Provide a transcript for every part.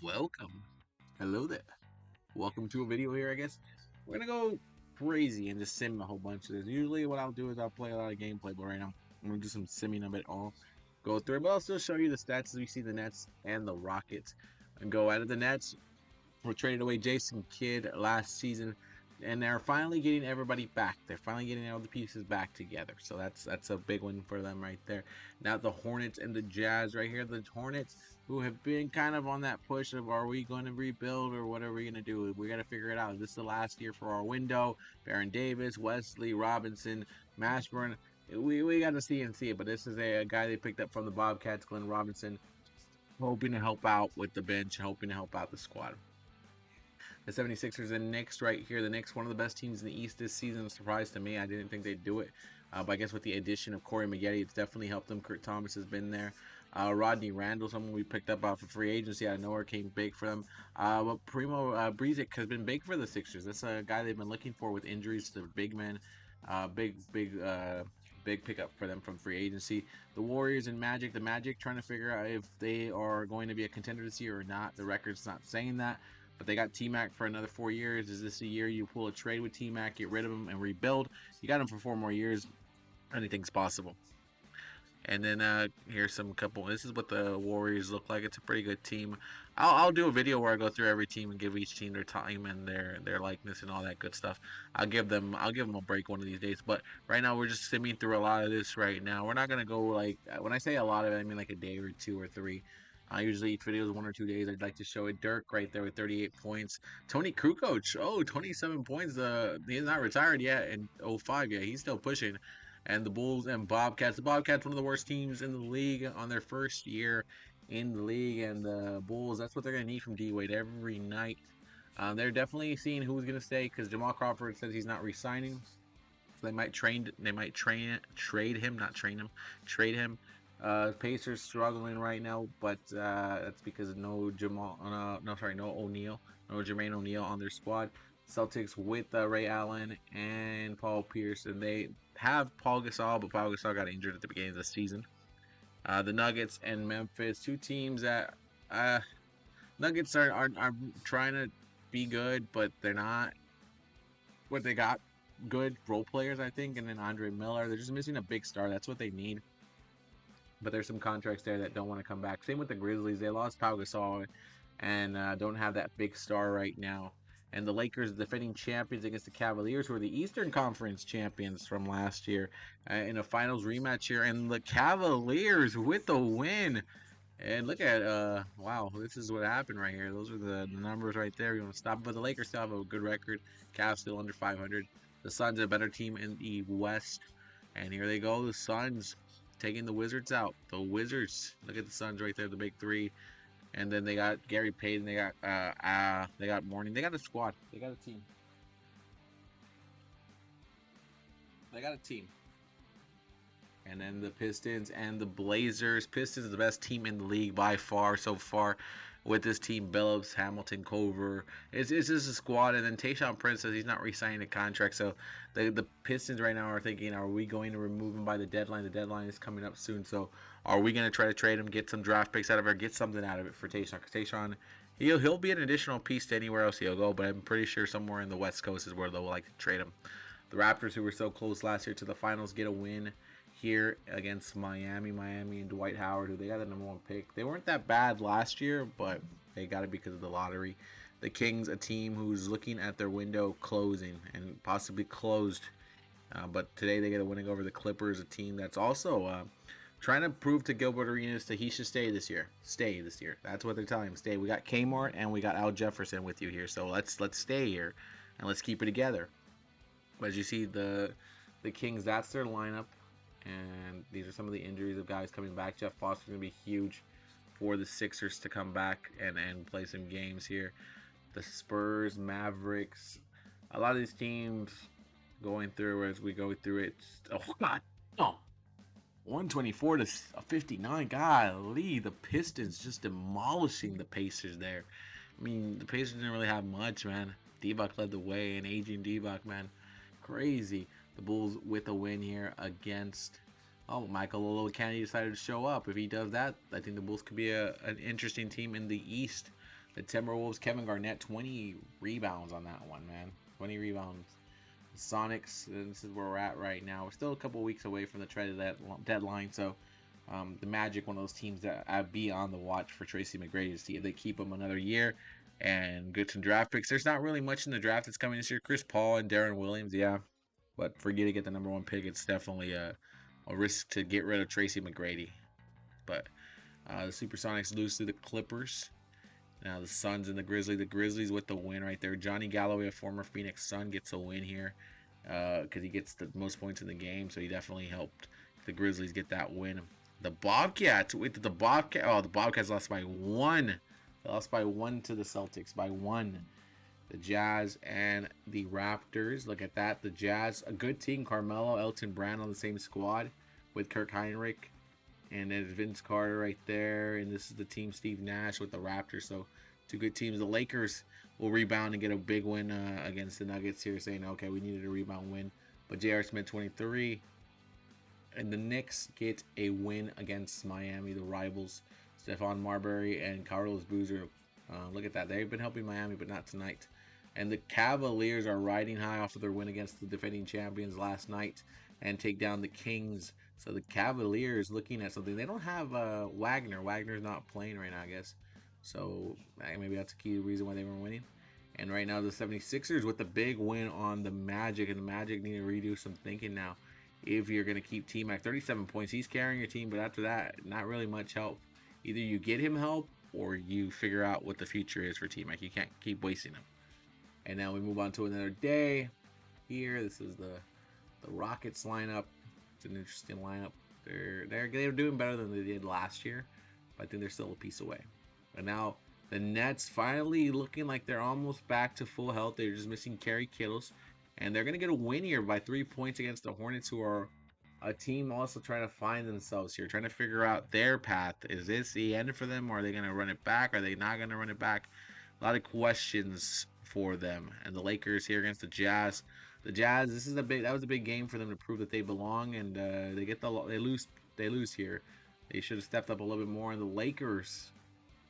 Welcome. Hello there. Welcome to a video here, I guess. We're gonna go crazy and just sim a whole bunch of this. Usually what I'll do is I'll play a lot of gameplay, but right now I'm gonna do some simming of it all. Go through it, but I'll still show you the stats as we see the Nets and the Rockets. And go out of the Nets. We traded away Jason Kidd last season, and they're finally getting everybody back. They're finally getting all the pieces back together. So that's a big one for them right there. Now the Hornets and the Jazz right here. The Hornets, who have been kind of on that push of are we going to rebuild or what are we going to do? We got to figure it out. This is the last year for our window. Baron Davis, Wesley, Robinson, Mashburn. We got to see and see it, but this is a guy they picked up from the Bobcats, Glenn Robinson, hoping to help out with the bench, hoping to help out the squad. The 76ers and Knicks right here. The Knicks, one of the best teams in the East this season. A surprise to me. I didn't think they'd do it. But I guess with the addition of Corey Maggette, it's definitely helped them. Kurt Thomas has been there. Rodney Randall, someone we picked up off of free agency out of nowhere, came big for them. But Primo Brezic has been big for the Sixers. That's a guy they've been looking for with injuries to big men. Big pickup for them from free agency. The Warriors and Magic. The Magic trying to figure out if they are going to be a contender this year or not. The record's not saying that. But they got T-Mac for another 4 years. Is this a year you pull a trade with T-Mac, get rid of him, and rebuild? You got him for 4 more years. Anything's possible. And then here's some couple. This is what the Warriors look like. It's a pretty good team. I'll do a video where I go through every team and give each team their time and their likeness and all that good stuff. I'll give them a break one of these days. But right now we're just simming through a lot of this right now. We're not gonna go like when I say a lot of it, I mean like a day or 2 or 3. I usually each video is 1 or 2 days. I'd like to show it. Dirk right there with 38 points. Tony Kukoc, 27 points. He's not retired yet in 05 yet. He's still pushing. And the Bulls and Bobcats. The Bobcats, one of the worst teams in the league on their first year in the league. And the Bulls, that's what they're going to need from D Wade every night. They're definitely seeing who's going to stay because Jamal Crawford says he's not re-signing. So trade him, not train him, trade him. Pacers struggling right now, but that's because of no O'Neal, no Jermaine O'Neal on their squad. Celtics with Ray Allen and Paul Pierce, and they have Paul Gasol, but Paul Gasol got injured at the beginning of the season. The Nuggets and Memphis, two teams that Nuggets are trying to be good, but they're not. What they got good role players, I think, and then Andre Miller. They're just missing a big star. That's what they need. But there's some contracts there that don't want to come back. Same with the Grizzlies. They lost Pau Gasol and don't have that big star right now. And the Lakers, defending champions against the Cavaliers, who are the Eastern Conference champions from last year, in a finals rematch here. And the Cavaliers with the win. And look at, wow, this is what happened right here. Those are the numbers right there. You want to stop it. But the Lakers still have a good record. Cavs still under 500. The Suns are a better team in the West. And here they go, the Suns taking the Wizards out. The Wizards. Look at the Suns right there, the big three. And then they got Gary Payton. They got Morning. They got a squad. They got a team. They got a team. And then the Pistons and the Blazers. Pistons is the best team in the league by far so far. With this team, Billups, Hamilton, Cover. It's just a squad. And then Tayshaun Prince says he's not re-signing a contract. So the Pistons right now are thinking, are we going to remove him by the deadline? The deadline is coming up soon. So are we going to try to trade him, get some draft picks out of it, get something out of it for Tayshaun? Because Tayshaun, he'll be an additional piece to anywhere else he'll go. But I'm pretty sure somewhere in the West Coast is where they'll like to trade him. The Raptors, who were so close last year to the finals, get a win here against Miami. Miami and Dwight Howard, who they got the #1 pick. They weren't that bad last year, but they got it because of the lottery. The Kings, a team who's looking at their window closing and possibly closed. But today they get a winning over the Clippers, a team that's also trying to prove to Gilbert Arenas that he should stay this year. Stay this year. That's what they're telling him. Stay. We got Kmart and we got Al Jefferson with you here, so let's stay here and let's keep it together. But as you see, the Kings, that's their lineup. And these are some of the injuries of guys coming back. Jeff Foster's going to be huge for the Sixers to come back and play some games here. The Spurs, Mavericks, a lot of these teams going through as we go through it. Oh, God. No. 124 to 59. Golly, the Pistons just demolishing the Pacers there. I mean, the Pacers didn't really have much, man. D-Buck led the way, and aging D-Buck, man. Crazy. The Bulls with a win here against Michael Olowokandi decided to show up. If he does that, I think the Bulls could be an interesting team in the East. The Timberwolves, Kevin Garnett, 20 rebounds on that one, man. 20 rebounds. The Sonics, this is where we're at right now. We're still a couple weeks away from the trade deadline, so the Magic, one of those teams that I'd be on the watch for Tracy McGrady to see if they keep him another year and get some draft picks. There's not really much in the draft that's coming this year. Chris Paul and Darren Williams, yeah, but for you to get the number one pick, it's definitely a risk to get rid of Tracy McGrady. But the Supersonics lose to the Clippers. Now the Suns and the Grizzlies. The Grizzlies with the win right there. Johnny Galloway, a former Phoenix Sun, gets a win here because he gets the most points in the game. So he definitely helped the Grizzlies get that win. The Bobcats. Wait, the Bobcats lost by 1. They lost by 1 to the Celtics by 1. The Jazz and the Raptors. Look at that. The Jazz, a good team. Carmelo, Elton Brand on the same squad with Kirk Heinrich. And there's Vince Carter right there. And this is the team Steve Nash with the Raptors. So two good teams. The Lakers will rebound and get a big win against the Nuggets here, saying, okay, we needed a rebound win. But J.R. Smith, 23. And the Knicks get a win against Miami, the rivals. Stephon Marbury and Carlos Boozer. Look at that. They've been helping Miami, but not tonight. And the Cavaliers are riding high off of their win against the defending champions last night and take down the Kings. So the Cavaliers looking at something. They don't have Wagner. Wagner's not playing right now, I guess. So maybe that's a key reason why they weren't winning. And right now the 76ers with the big win on the Magic. And the Magic need to redo some thinking now. If you're going to keep T-Mac, 37 points. He's carrying your team, but after that, not really much help. Either you get him help or you figure out what the future is for T-Mac. You can't keep wasting him. And now we move on to another day. Here, this is the Rockets lineup. It's an interesting lineup. They're doing better than they did last year, but I think they're still a piece away. And now the Nets finally looking like they're almost back to full health. They're just missing Kerry Kittles, and they're gonna get a win here by 3 points against the Hornets, who are a team also trying to find themselves here, trying to figure out their path. Is this the end for them, or are they gonna run it back? Are they not gonna run it back? A lot of questions for them. And the Lakers here against the Jazz. The Jazz, that was a big game for them to prove that they belong, and they lose here. They should have stepped up a little bit more. And the Lakers,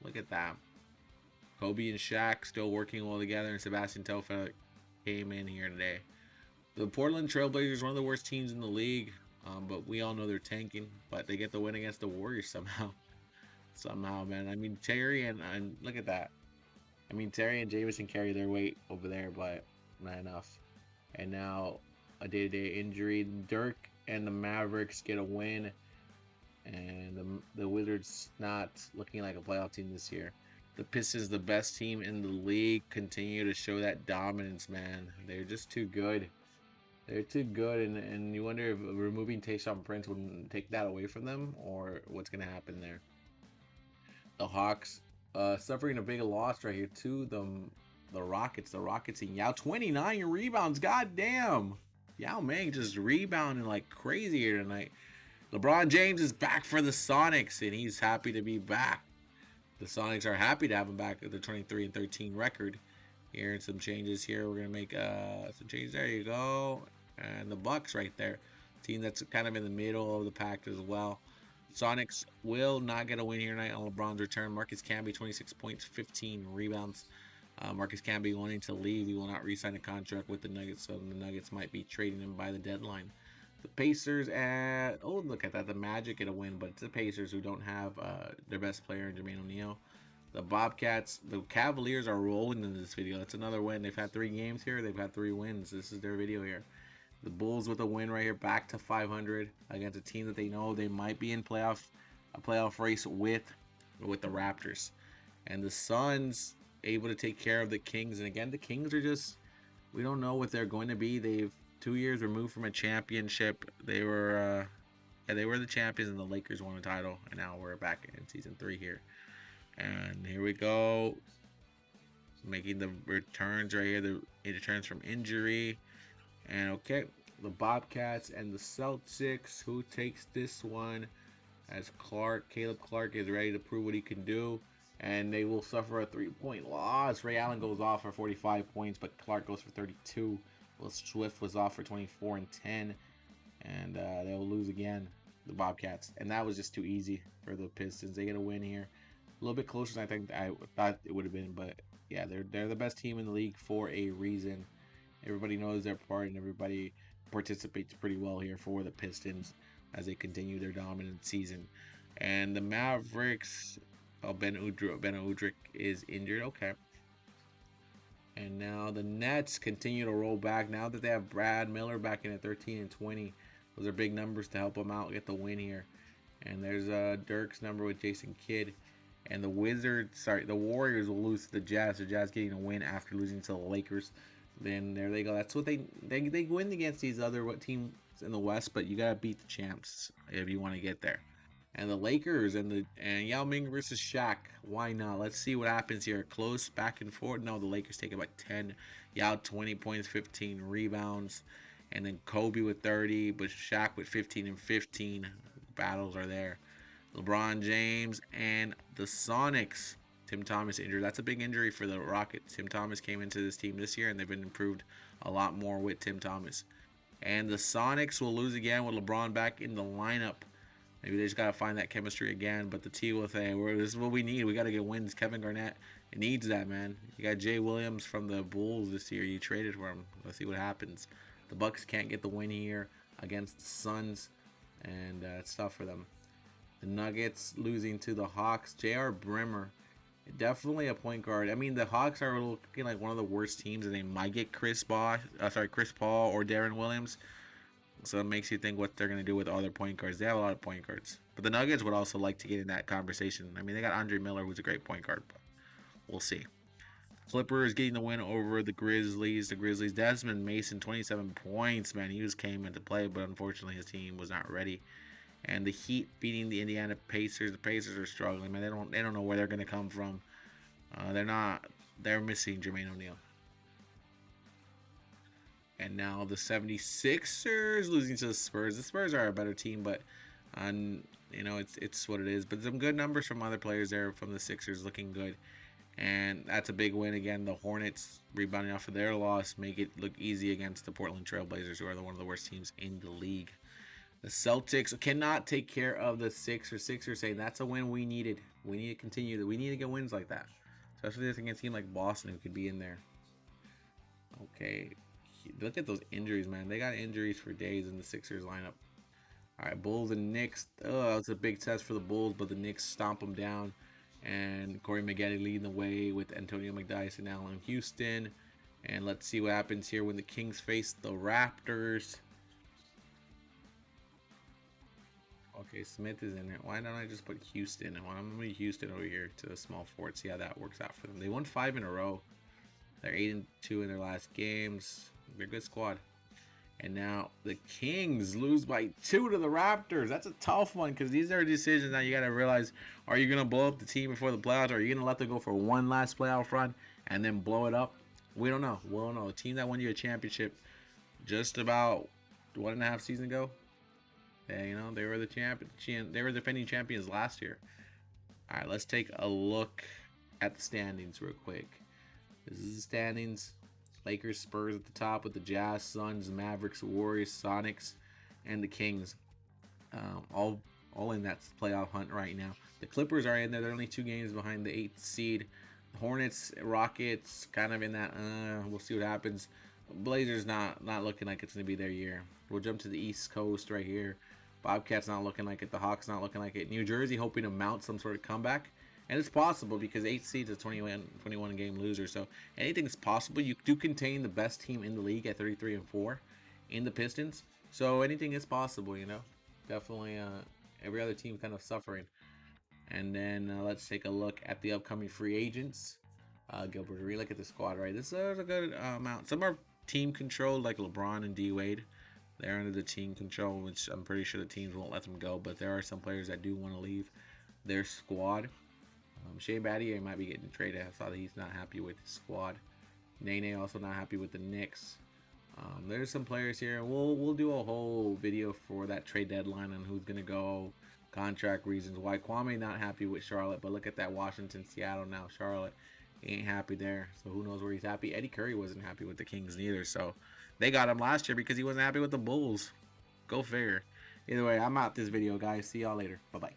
look at that. Kobe and Shaq still working well together, and Sebastian Telfair came in here today. The Portland Trailblazers, one of the worst teams in the league, but we all know they're tanking. But they get the win against the Warriors somehow. Somehow, man. I mean, Terry and look at that. I mean, Terry and Jamison carry their weight over there, but not enough. And now a day-to-day injury. Dirk and the Mavericks get a win, and the Wizards not looking like a playoff team this year. The Pistons, the best team in the league, continue to show that dominance, man. They're just too good. They're too good, and you wonder if removing Tayshaun Prince would take that away from them, or what's going to happen there. The Hawks suffering a big loss right here to the Rockets. The Rockets in Yao, 29 rebounds. God damn. Yao Ming just rebounding like crazy here tonight. LeBron James is back for the Sonics, and he's happy to be back. The Sonics are happy to have him back at the 23-13 record. Here, some changes here. We're going to make some changes. There you go. And the Bucks right there. Team that's kind of in the middle of the pack as well. Sonics will not get a win here tonight on LeBron's return. Marcus Camby, 26 points, 15 rebounds. Marcus Camby wanting to leave. He will not re-sign a contract with the Nuggets, so the Nuggets might be trading him by the deadline. The Pacers look at that. The Magic get a win, but it's the Pacers who don't have their best player in Jermaine O'Neal. The Bobcats, the Cavaliers are rolling in this video. That's another win. They've had 3 games here. They've had 3 wins. This is their video here. The Bulls with a win right here, back to 500 against a team that they know they might be in a playoff race with the Raptors. And the Suns able to take care of the Kings. And again, the Kings are just, we don't know what they're going to be. They've 2 years removed from a championship. They were the champions, and the Lakers won a title. And now we're back in season 3 here. And here we go, making the returns right here. The returns from injury. And okay, the Bobcats and the Celtics. Who takes this one? As Caleb Clark is ready to prove what he can do. And they will suffer a 3-point loss. Ray Allen goes off for 45 points, but Clark goes for 32. Will Swift was off for 24 and 10. And they will lose again, the Bobcats. And that was just too easy for the Pistons. They get a win here. little bit closer than I think I thought it would have been. But yeah, they're the best team in the league for a reason. Everybody knows their part, and everybody participates pretty well here for the Pistons as they continue their dominant season. And the Mavericks, oh, Ben Udrich is injured. Okay. And now the Nets continue to roll back. Now that they have Brad Miller back in at 13 and 20, those are big numbers to help them out get the win here. And there's Dirk's number with Jason Kidd. And the Warriors will lose to the Jazz. The Jazz getting a win after losing to the Lakers. Then there they go. That's what they win against these other teams in the West, but you gotta beat the champs if you want to get there. And the Lakers and Yao Ming versus Shaq. Why not? Let's see what happens here. Close back and forth. No, the Lakers take it by 10. Yao 20 points, 15 rebounds, and then Kobe with 30, but Shaq with 15 and 15. Battles are there. LeBron James and the Sonics. Tim Thomas injured. That's a big injury for the Rockets. Tim Thomas came into this team this year, and they've been improved a lot more with Tim Thomas. And the Sonics will lose again with LeBron back in the lineup. Maybe they just got to find that chemistry again. But the T will say, this is what we need. We got to get wins. Kevin Garnett needs that, man. You got Jay Williams from the Bulls this year. You traded for him. Let's see what happens. The Bucks can't get the win here against the Suns, and it's tough for them. The Nuggets losing to the Hawks. J.R. Brimmer, definitely a point guard. I mean, the Hawks are looking like one of the worst teams, and they might get Chris Paul or Darren Williams. So it makes you think what they're going to do with all their point guards. They have a lot of point guards. But the Nuggets would also like to get in that conversation. I mean, they got Andre Miller, who's a great point guard, but we'll see. Clippers getting the win over the Grizzlies. Desmond Mason, 27 points, man. He came into play, but unfortunately his team was not ready. And the Heat beating the Indiana Pacers. The Pacers are struggling, man. They don't know where they're going to come from. They're missing Jermaine O'Neal. And now the 76ers losing to the Spurs. The Spurs are a better team, but it's what it is. But some good numbers from other players there from the Sixers looking good. And that's a big win again. The Hornets rebounding off of their loss make it look easy against the Portland Trail Blazers, who are one of the worst teams in the league. The Celtics cannot take care of the Sixers. Sixers saying that's a win we needed. We need to continue. We need to get wins like that, especially against a team like Boston who could be in there. Okay. Look at those injuries, man. They got injuries for days in the Sixers lineup. All right, Bulls and Knicks. Oh, it's a big test for the Bulls, but the Knicks stomp them down. And Corey Maggette leading the way with Antonio McDyess and Allen Houston. And let's see what happens here when the Kings face the Raptors. Okay, Smith is in it. Why don't I just put Houston? I'm going to move Houston over here to the small forward. See how that works out for them. They won 5 in a row. They're 8-2 in their last games. They're a good squad. And now the Kings lose by 2 to the Raptors. That's a tough one because these are decisions that you got to realize. Are you going to blow up the team before the playoffs? Or are you going to let them go for one last playoff run and then blow it up? We don't know. We don't know. A team that won you a championship just about 1.5 seasons ago. They were the champion. They were defending champions last year. All right, let's take a look at the standings real quick. This is the standings. Lakers, Spurs at the top with the Jazz, Suns, Mavericks, Warriors, Sonics, and the Kings. All in that playoff hunt right now. The Clippers are in there. They're only 2 games behind the 8th seed. The Hornets, Rockets, kind of in that. We'll see what happens. Blazers not looking like it's going to be their year. We'll jump to the East Coast right here. Bobcats not looking like it. The Hawks not looking like it. New Jersey hoping to mount some sort of comeback. And it's possible because 8 seeds is 21 game loser. So anything's possible. You do contain the best team in the league at 33-4 in the Pistons. So anything is possible, Definitely every other team kind of suffering. And then let's take a look at the upcoming free agents. Gilbert Arenas, look at the squad, right? This is a good amount. Some are team controlled, like LeBron and D Wade. They're under the team control, which I'm pretty sure the teams won't let them go. But there are some players that do want to leave their squad. Shea Battier might be getting traded. I saw that he's not happy with his squad. Nene also not happy with the Knicks. There's some players here, and we'll do a whole video for that trade deadline on who's gonna go, contract reasons, why Kwame not happy with Charlotte. But look at that Washington, Seattle now. Charlotte ain't happy there, so who knows where he's happy. Eddie Curry wasn't happy with the Kings neither, so they got him last year because he wasn't happy with the Bulls. Go figure. Either way, I'm out this video, guys. See y'all later. Bye bye.